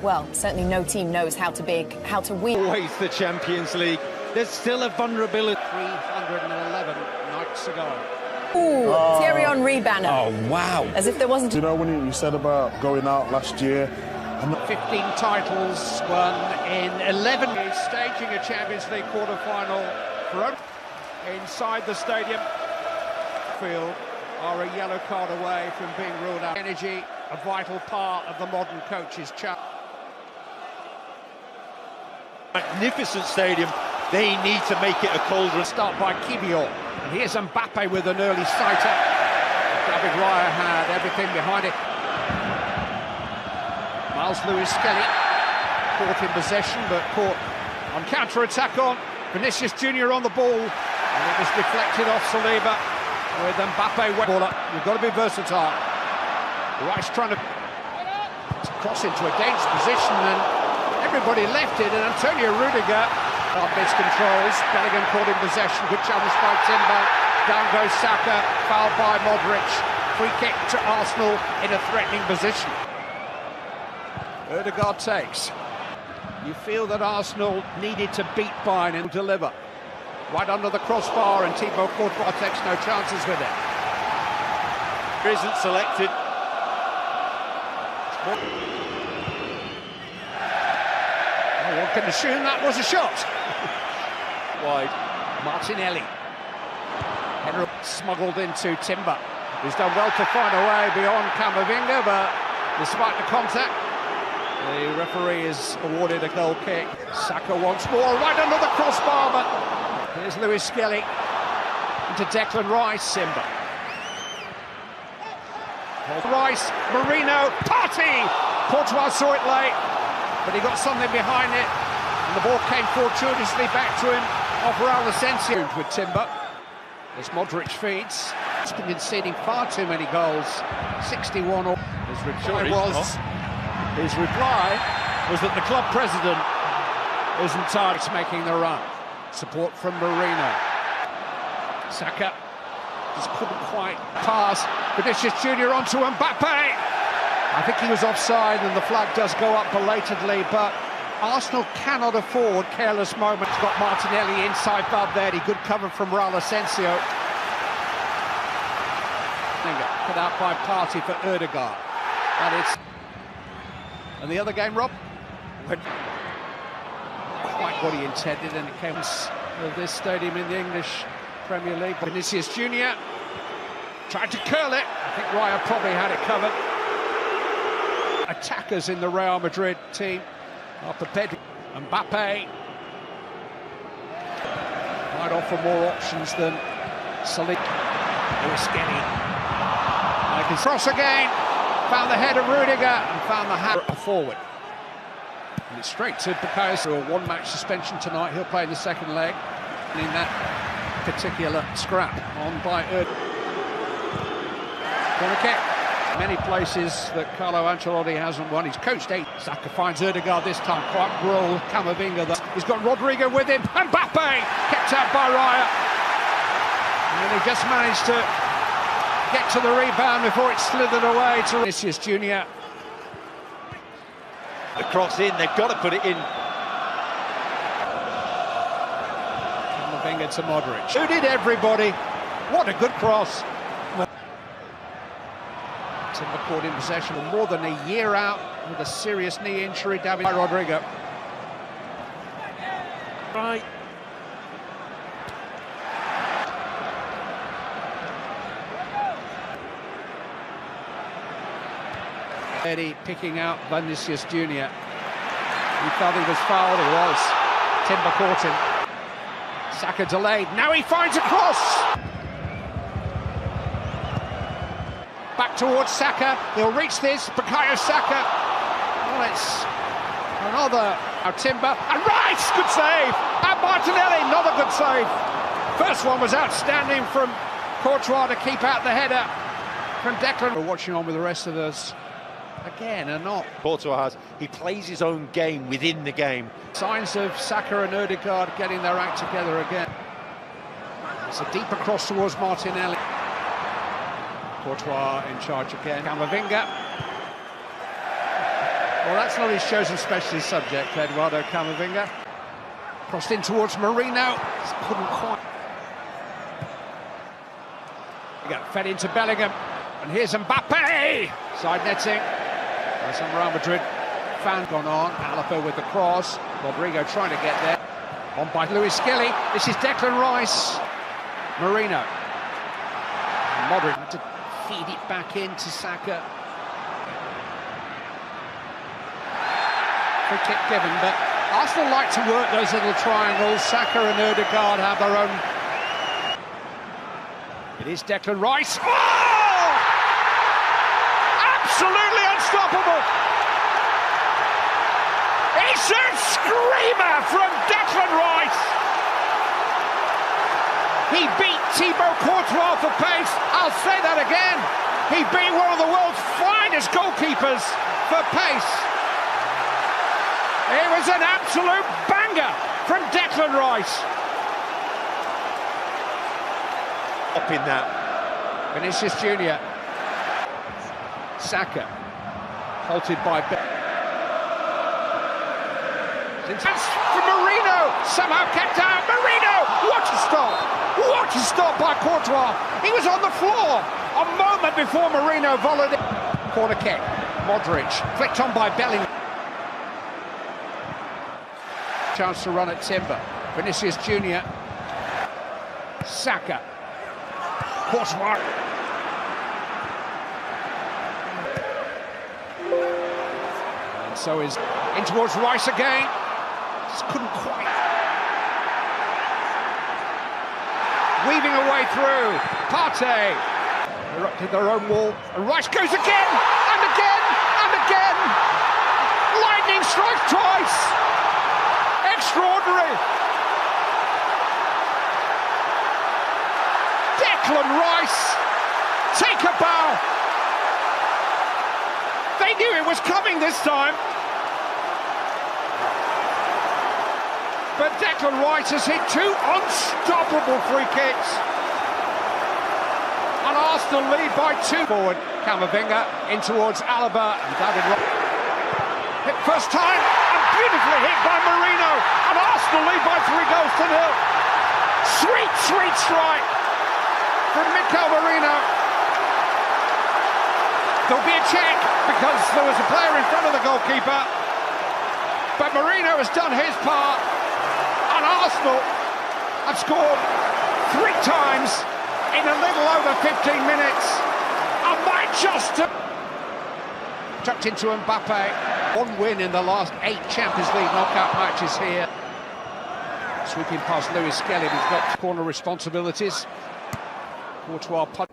well, certainly no team knows how to win. Always the Champions League. There's still a vulnerability. 311 nights ago. Ooh, Thierry Henry banner. Oh, wow. As if there wasn't... You know, when you said about going out last year... 15 titles won in 11. He's staging a Champions League quarter-final for inside the stadium. Field are a yellow card away from being ruled out. Energy, a vital part of the modern coach's chart. Magnificent stadium. They need to make it a cauldron. Start by Kivior. And here's Mbappe with an early sighter. David Raya had everything behind it. Miles Lewis-Skelly caught in possession, but caught on counter-attack on. Vinicius Junior on the ball, and it was deflected off Saliba with Mbappe. You've got to be versatile. Rice trying to cross into a dangerous position, and everybody left it, and Antonio Rudiger miscontrols. Bellingham caught in possession. Good challenge by Timber. Down goes Saka, fouled by Modric. Free kick to Arsenal in a threatening position. Ødegaard takes. You feel that Arsenal needed to beat Bayern and deliver. Right under the crossbar, and Thibaut Courtois takes no chances with it. Isn't selected. Oh, one can assume that was a shot. Wide. Martinelli. Henry smuggled into Timber. He's done well to find a way beyond Camavinga, but despite the contact, the referee has awarded a goal kick. Saka once more, right under the crossbar, but here's Lewis-Skelly into Decan Rice. Simba. Rice, Marino, Party! Courtois saw it late, but he got something behind it, and the ball came fortuitously back to him off Raul Asensio with Timber. As Modric feeds, he's been conceding far too many goals. 61 or his reply was that the club president isn't tired of making the run. Support from Marino. Saka just couldn't quite pass. Vinicius Junior onto Mbappe. I think he was offside, and the flag does go up belatedly, but Arsenal cannot afford careless moments. Got Martinelli inside Valverde. Good cover from Raul Asensio. Put out by Partey for Ødegaard. And the other game, Rob, went quite what he intended, and it came of this stadium in the English Premier League. Vinicius Junior tried to curl it. I think Raya probably had it covered. Attackers in the Real Madrid team are prepared. Mbappe might offer more options than Saliba. Lewis-Skelly. Cross again. Found the head of Rudiger and found the hand forward. And it's straight to Bukayo. A one-match suspension tonight. He'll play in the second leg. And in that particular scrap on by corner kick. Many places that Carlo Ancelotti hasn't won. He's coached 8. Saka finds Ødegaard this time. Quite roll Camavinga. He's got Rodrigo with him. Mbappe kept out by Raya. And he just managed to get to the rebound before it slithered away to Vinicius Junior. The cross in, they've got to put it in. Camavinga to Modric. Who did everybody? What a good cross. Timber caught in possession for more than a year out with a serious knee injury. David Rodrigo. Right. Eddie picking out Vinicius Junior. He felt he was fouled. He was. Timber caught him. Saka delayed. Now he finds a cross. Back towards Saka. He'll reach this. Bukayo Saka. Well, it's another. Now Timber. And Rice! Good save. And Martinelli. Another good save. First one was outstanding from Courtois to keep out the header from Declan. We're watching on with the rest of us. Again, and not. Courtois has. He plays his own game within the game. Signs of Saka and Ødegaard getting their act together again. It's a deeper cross towards Martinelli. Courtois in charge again. Camavinga. Well, that's not his chosen specialist subject, Eduardo Camavinga. Crossed in towards Marino. Just couldn't quite. He got fed into Bellingham. And here's Mbappe! Side netting. Some Real Madrid fan gone on. Alaba with the cross. Rodrigo trying to get there. On by Luis Skelly. This is Declan Rice. Marino. And Modric had to feed it back into Saka. Free kick given, but Arsenal like to work those little triangles. Saka and Ødegaard have their own. It is Declan Rice. Oh! Absolutely unstoppable! It's a screamer from Declan Rice! He beat Thibaut Courtois for pace. I'll say that again. He beat one of the world's finest goalkeepers for pace. It was an absolute banger from Declan Rice. Up in that. Vinicius Junior. Saka. Halted by Chance for Marino. Somehow kept out. Marino! What a stop! What a stop by Courtois. He was on the floor a moment before Marino volleyed it. Corner kick. Modric. Flicked on by Bellingham. Chance to run at Timber. Vinicius Junior. Saka. Courtois. And so is in towards Rice again. Just couldn't quite. Weaving a way through. Partey. Erupted their own wall. And Rice goes again! And again! And again! Lightning strikes twice! Extraordinary! Declan Rice, take a bow. They knew it was coming this time. But Declan Rice has hit two unstoppable free kicks. And Arsenal lead by two. Forward, Camavinga in towards Alaba and David. Hit first time and beautifully hit by Marino. And Arsenal lead by 3-0. Sweet, sweet strike from Mikel Marino. There'll be a check because there was a player in front of the goalkeeper. But Marino has done his part. And Arsenal have scored 3 times in a little over 15 minutes. And might just tucked into Mbappe. 1 win in the last 8 Champions League knockout matches here. Sweeping past Luis Skelly, who's got corner responsibilities. Courtois punch.